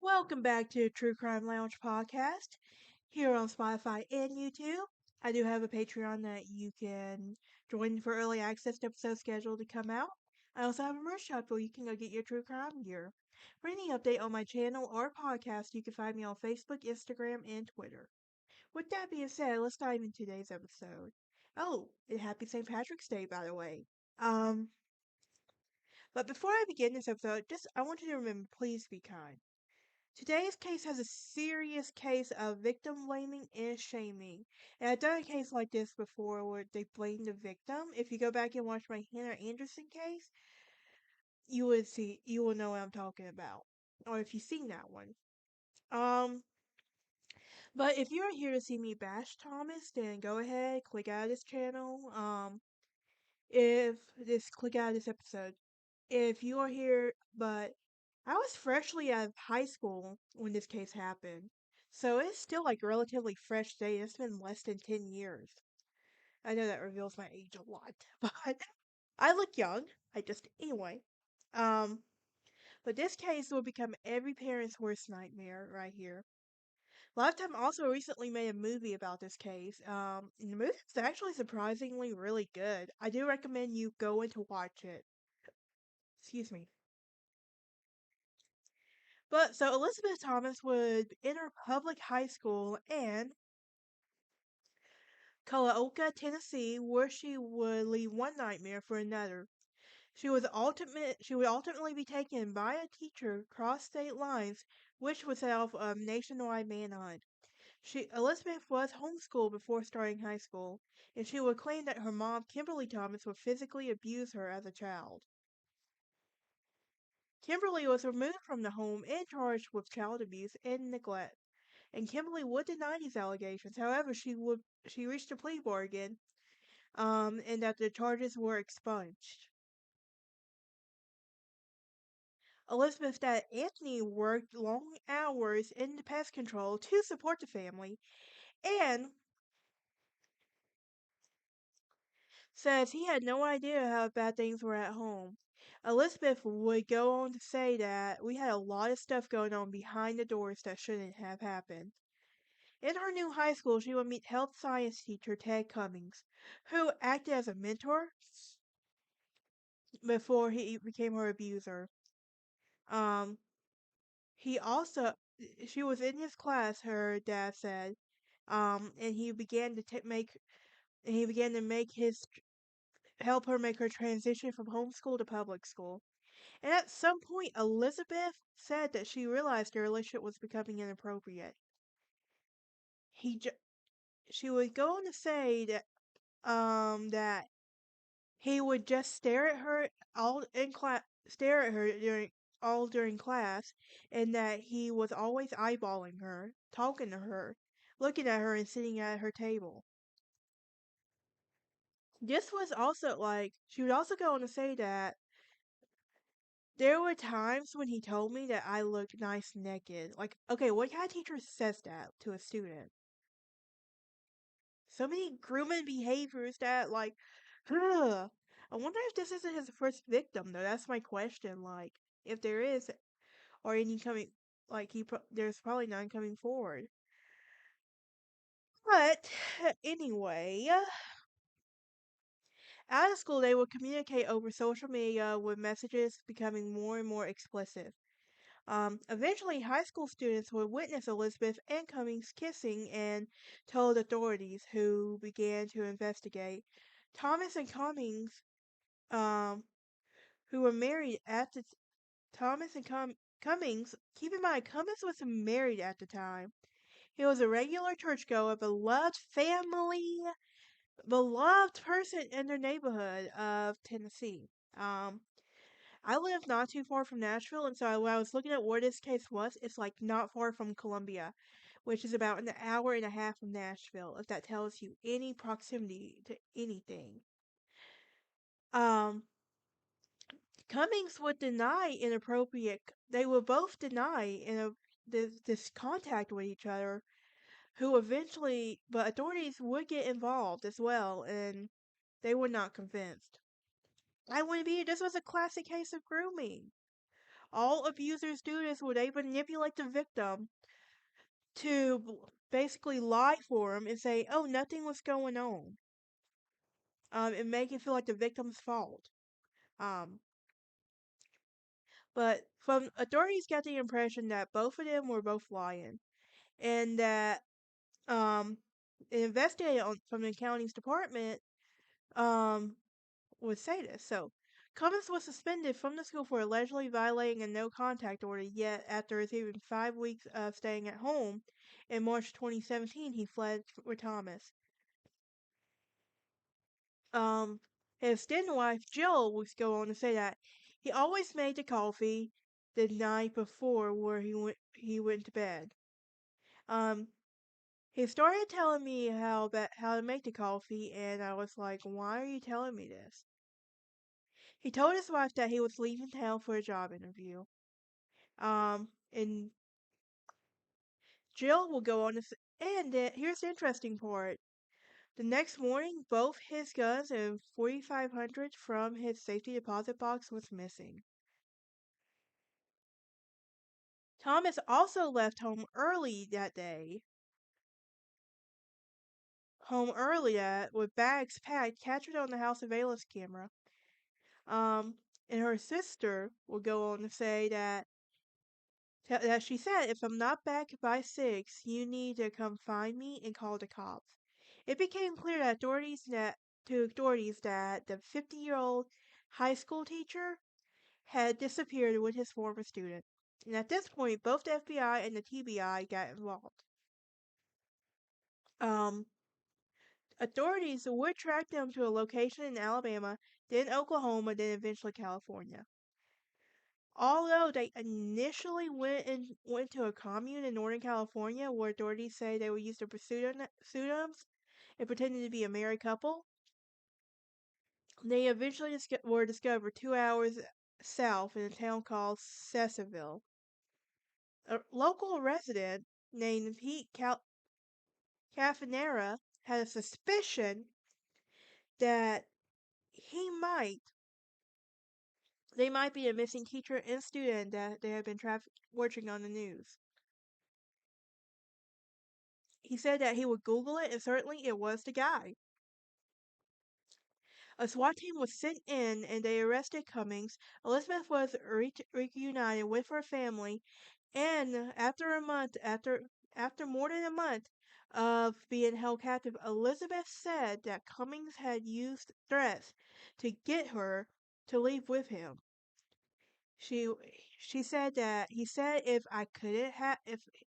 Welcome back to True Crime Lounge podcast here on Spotify and YouTube. I do have a Patreon that you can join for early access to episodes scheduled to come out. I also have a merch shop where you can go get your true crime gear. For any update on my channel or podcast, you can find me on Facebook, Instagram, and Twitter. With that being said, let's dive into today's episode. Oh, and happy St. Patrick's Day, by the way. Um, but before I begin this episode, I want you to remember, please be kind. Today's case has a serious case of victim blaming and shaming. And I've done a case like this before where they blame the victim. If you go back and watch my Hannah Anderson case, you will know what I'm talking about. Or if you've seen that one. Um, but if you're here to see me bash Thomas, then go ahead, click out of this channel. Click out of this episode. If you are here, but I was freshly out of high school when this case happened. So it's still like relatively fresh today. It's been less than 10 years. I know that reveals my age a lot, but I look young. Anyway. Um, but this case will become every parent's worst nightmare right here. Lifetime also recently made a movie about this case. And the movie is actually surprisingly really good. I do recommend you go in to watch it. Excuse me. But so Elizabeth Thomas would enter public high school in Culleoka, Tennessee, where she would leave one nightmare for another. She would ultimately be taken by a teacher across state lines, which would set off a nationwide manhunt. Elizabeth was homeschooled before starting high school, and she would claim that her mom, Kimberly Thomas, would physically abuse her as a child. Kimberly was removed from the home and charged with child abuse and neglect. And Kimberly would deny these allegations. However, she reached a plea bargain, and that the charges were expunged. Elizabeth's dad Anthony worked long hours in the pest control to support the family, and says he had no idea how bad things were at home. Elizabeth would go on to say that we had a lot of stuff going on behind the doors that shouldn't have happened. In her new high school, she would meet health science teacher Ted Cummings, who acted as a mentor before he became her abuser. Um, he also, she was in his class, her dad said, and he began to help her make her transition from homeschool to public school. And at some point, Elizabeth said that she realized their relationship was becoming inappropriate. He, ju- she would go on to say that he would just stare at her during class, and that he was always eyeballing her, talking to her, looking at her, and sitting at her table. This was also like she would also go on to say that there were times when he told me that I looked nice naked. Like, okay, what kind of teacher says that to a student? So many grooming behaviors that, like, ugh. I wonder if this isn't his first victim, though. That's my question. Like, if there is, or any coming, like, there's probably none coming forward. But, anyway, out of school, they would communicate over social media with messages becoming more and more explicit. Eventually, high school students would witness Elizabeth and Cummings kissing and told authorities, who began to investigate. Thomas and Cummings, um, who were married at the Thomas and Cummings. Keep in mind, Cummings was married at the time. He was a regular churchgoer, beloved person in their neighborhood of Tennessee. Um, I live not too far from Nashville, and so when I was looking at where this case was, it's like not far from Columbia, which is about an hour and a half from Nashville, if that tells you any proximity to anything. Um, Cummings would deny inappropriate. They would both deny this contact with each other. But authorities would get involved as well, and they were not convinced. I want to be. This was a classic case of grooming. All abusers do this where they manipulate the victim to basically lie for him and say, "Oh, nothing was going on," and make it feel like the victim's fault. Um, but from authorities got the impression that both of them were both lying, and that um, an investigator from the county's department um would say this. So, Cummins was suspended from the school for allegedly violating a no contact order, yet, after receiving 5 weeks of staying at home, in March 2017, he fled with Thomas. Um, his then wife, Jill, would go on to say that he always made the coffee the night before where he went to bed. Um, he started telling me how to make the coffee, and I was like, "Why are you telling me this?" He told his wife that he was leaving town for a job interview. And Jill will go on to say, and here's the interesting part. The next morning, both his guns and 4,500 from his safety deposit box was missing. Thomas also left home early that with bags packed, captured on the house surveillance camera. Um, and her sister will go on to say that she said, "If I'm not back by 6, you need to come find me and call the cops." It became clear to authorities that the 50-year-old high school teacher had disappeared with his former student. And at this point, both the FBI and the TBI got involved. Um, Authorities would track them to a location in Alabama, then Oklahoma, then eventually California. Although they initially went to a commune in Northern California where authorities say they would use their pseudonyms and pretended to be a married couple, they eventually were discovered 2 hours south in a town called Cecilville. A local resident named Pete Cafanera had a suspicion that he might they might be a missing teacher and student that they had been watching on the news. He said that he would Google it, and certainly it was the guy. A SWAT team was sent in, and they arrested Cummings. Elizabeth was reunited with her family, and after more than a month of being held captive, Elizabeth said that Cummings had used threats to get her to leave with him. She she said that he said if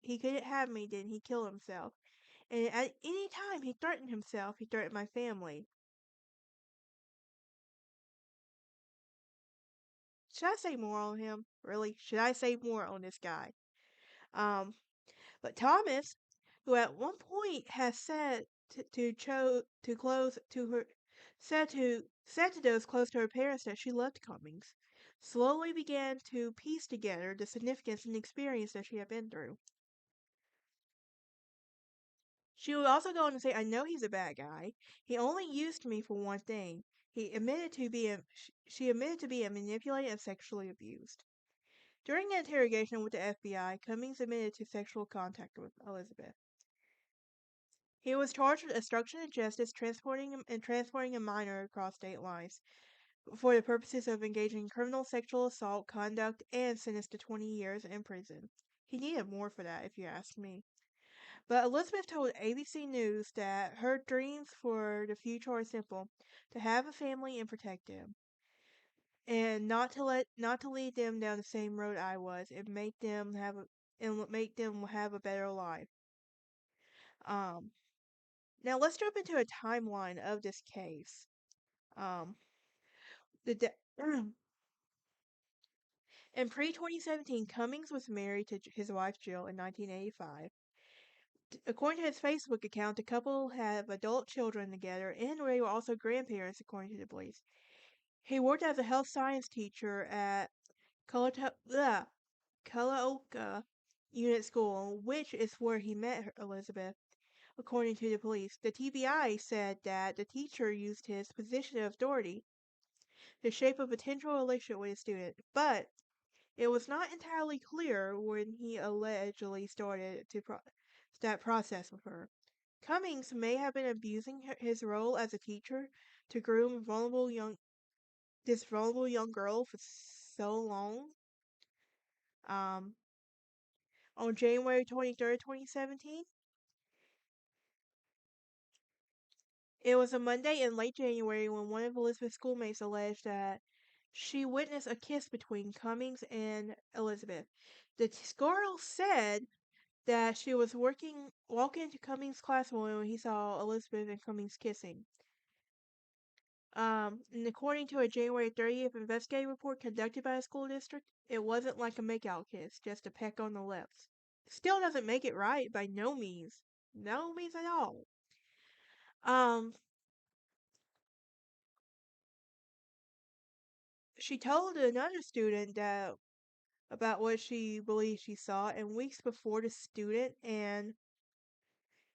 he couldn't have me, then he'd kill himself. And at any time he threatened himself, he threatened my family. Should I say more on him? Really? Should I say more on this guy? Um, but Thomas, who at one point has said to close to her said to those close to her parents that she loved Cummings, slowly began to piece together the significance and experience that she had been through. She would also go on to say, "I know he's a bad guy. He only used me for one thing. She admitted to being manipulated and sexually abused." During the interrogation with the FBI, Cummings admitted to sexual contact with Elizabeth. He was charged with obstruction of justice, transporting a minor across state lines for the purposes of engaging in criminal sexual assault conduct and sentenced to 20 years in prison. He needed more for that, if you ask me. But Elizabeth told ABC News that her dreams for the future are simple: to have a family and protect them, and not to lead them down the same road I was, and make them have a better life. Um, Now let's jump into a timeline of this case. Um, the de- in pre-2017, Cummings was married to his wife Jill in 1985. According to his Facebook account, the couple have adult children together, and they were also grandparents, according to the police. He worked as a health science teacher at Kalaoka Unit School, which is where he met Elizabeth, according to the police. The TBI said that the teacher used his position of authority to shape a potential relationship with his student, but It was not entirely clear when he allegedly started that process with her. Cummings may have been abusing his role as a teacher to groom this vulnerable young girl for so long. Um, on January 23rd, 2017, it was a Monday in late January when one of Elizabeth's schoolmates alleged that she witnessed a kiss between Cummings and Elizabeth. The girl said that she was walking into Cummings' classroom when he saw Elizabeth and Cummings kissing. And according to a January 30th investigative report conducted by the school district, it wasn't like a makeout kiss, just a peck on the lips. Still doesn't make it right by no means. No means at all. Um, she told another student that about what she believed she saw, and weeks before the student and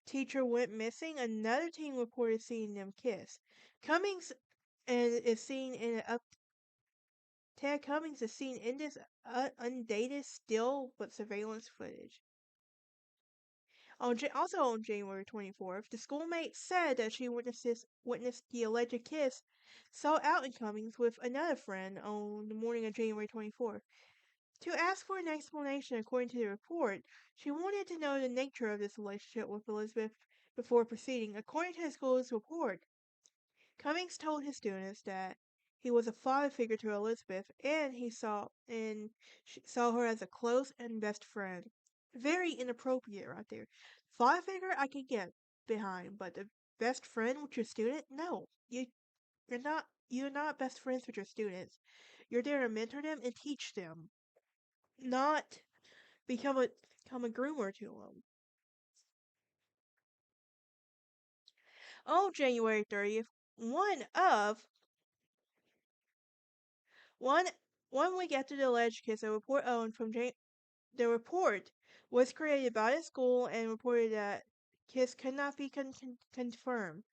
teacher went missing, another teen reported seeing them kiss. Cummings and is seen in a Ted Cummings is seen in this undated still but surveillance footage. Also on January 24th, the schoolmate said that she witnessed the alleged kiss saw out in Cummings with another friend on the morning of January 24th. To ask for an explanation according to the report, she wanted to know the nature of this relationship with Elizabeth before proceeding. According to the school's report, Cummings told his students that he was a father figure to Elizabeth and saw her as a close and best friend. Very inappropriate right there. Father figure I can get behind, but the best friend with your student? No. You're not best friends with your students. You're there to mentor them and teach them, not become a groomer to them. On January 30th, one of one one week after the alleged kiss, a report owned from the report was created by the school and reported that kiss could not be confirmed.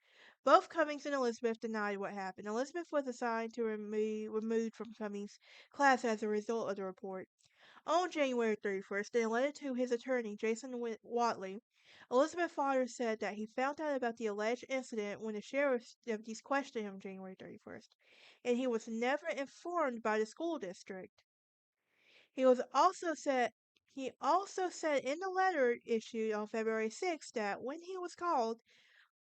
Both Cummings and Elizabeth denied what happened. Elizabeth was assigned to removed from Cummings' class as a result of the report. On January 31st, in a letter to his attorney, Jason Watley, Elizabeth's father said that he found out about the alleged incident when the sheriff's deputies questioned him January 31st, and he was never informed by the school district. He was also said he also said in the letter issued on February 6th that when he was called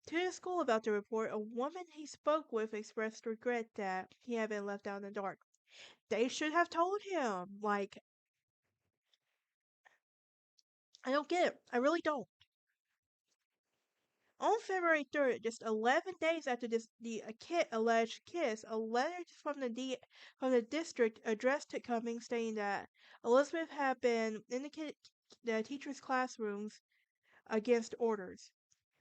to the school about the report, a woman he spoke with expressed regret that he had been left out in the dark. They should have told him. Like, I don't get it. I really don't. On February 3rd, just 11 days after the alleged kiss, a letter from the district addressed to Cummings stating that Elizabeth had been in the teacher's classrooms against orders.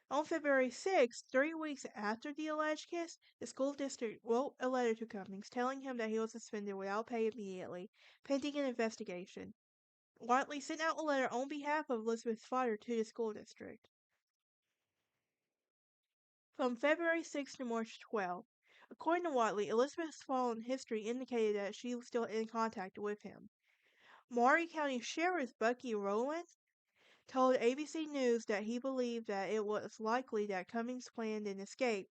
On February 6th, 3 weeks after the alleged kiss, the school district wrote a letter to Cummings telling him that he was suspended without pay immediately, pending an investigation. Watley sent out a letter on behalf of Elizabeth's father to the school district. From February 6th to March 12th, according to Watley, Elizabeth's following history indicated that she was still in contact with him. Maury County Sheriff Bucky Rowland told ABC News that he believed that it was likely that Cummings planned an escape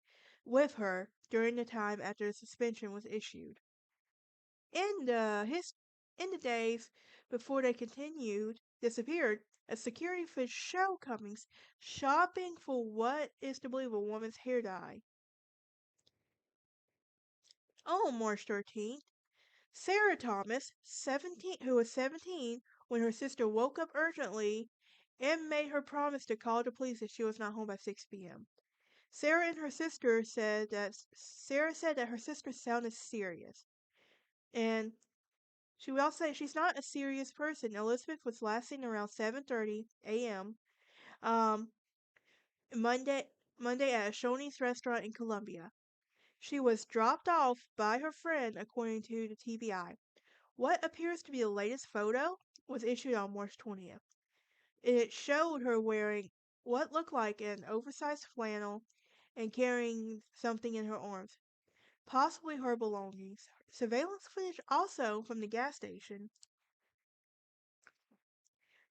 with her during the time after the suspension was issued. In the days before they disappeared, a security footage showed Cummings shopping for what is to believe a woman's hair dye. On March 13th, Sarah Thomas, 17, who was 17 when her sister woke up urgently and made her promise to call the police if she was not home by 6 p.m. Sarah said that her sister sounded serious. And she would also say she's not a serious person. Elizabeth was last seen around 7:30 a.m. Um, Monday Monday at a Shoney's restaurant in Columbia. She was dropped off by her friend, according to the TBI. What appears to be the latest photo was issued on March 20th. It showed her wearing what looked like an oversized flannel and carrying something in her arms, possibly her belongings. Surveillance footage also from the gas station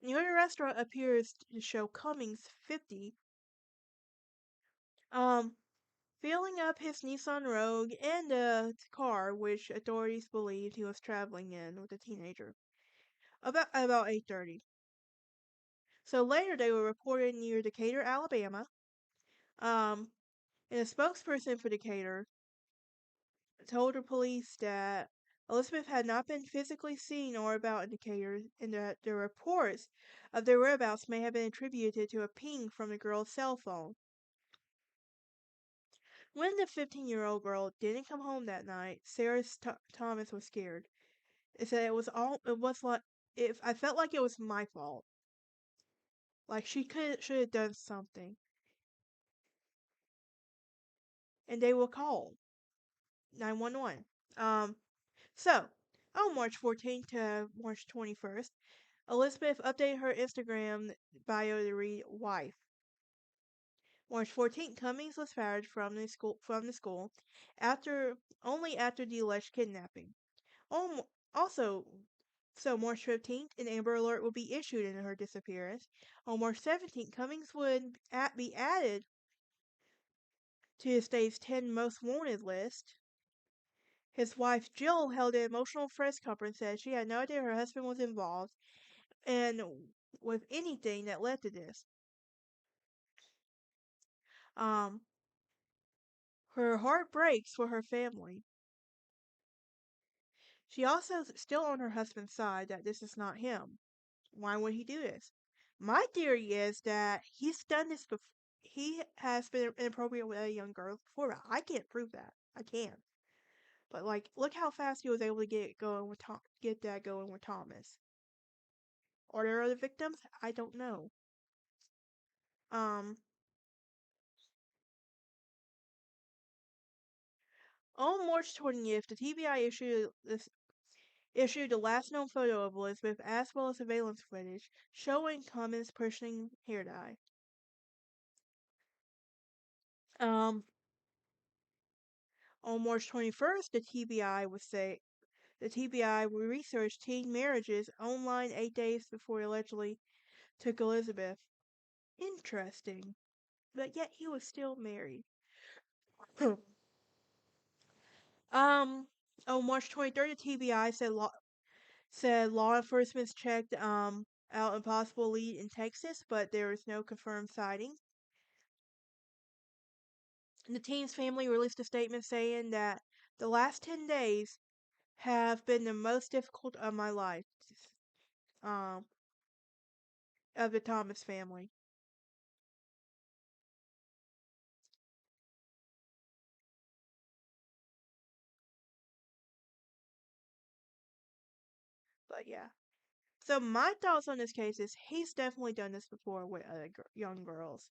Near the restaurant appears to show Cummings, 50, um, filling up his Nissan Rogue and a car which authorities believed he was traveling in with a teenager. About 8:30. So later they were reported near Decatur, Alabama. Um, and a spokesperson for Decatur told the police that Elizabeth had not been physically seen or about in Decatur, and that the reports of their whereabouts may have been attributed to a ping from the girl's cell phone. When the 15-year-old girl didn't come home that night, Sarah Thomas was scared. It said it was like, if I felt like it was my fault. Like should have done something. And they will call 911. Um, so, on March 14th to March 21st, Elizabeth updated her Instagram bio to read "wife." March 14th, Cummings was fired from the school after only after the alleged kidnapping. On, also, so March 15th, an Amber Alert will be issued into her disappearance. On March 17th, Cummings would be added to the state's 10 most wanted list. His wife Jill held an emotional press conference and said she had no idea her husband was involved and with anything that led to this. Um, her heart breaks for her family. She also still on her husband's side that this is not him. Why would he do this? My theory is that he's done this before. He has been inappropriate with a young girl before. But I can't prove that. I can't. But like, look how fast he was able to get that going with Thomas. Are there other victims? I don't know. Um, on March 20th, the TBI issued the last known photo of Elizabeth as well as surveillance footage showing Cummins pushing hair dye. Um, on March 21st, the TBI researched teen marriages online 8 days before he allegedly took Elizabeth. Interesting. But yet he was still married. um, on March 23rd, the TBI said law enforcement checked out a possible lead in Texas, but there was no confirmed sighting. The teen's family released a statement saying that the last 10 days have been the most difficult of my life. Um, of the Thomas family. But yeah. So my thoughts on this case is he's definitely done this before with young girls.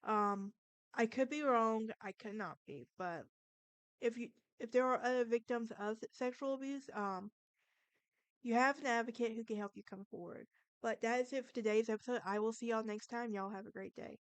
Um, I could be wrong. I could not be. But if you if there are other victims of sexual abuse, you have an advocate who can help you come forward. But that is it for today's episode. I will see y'all next time. Y'all have a great day.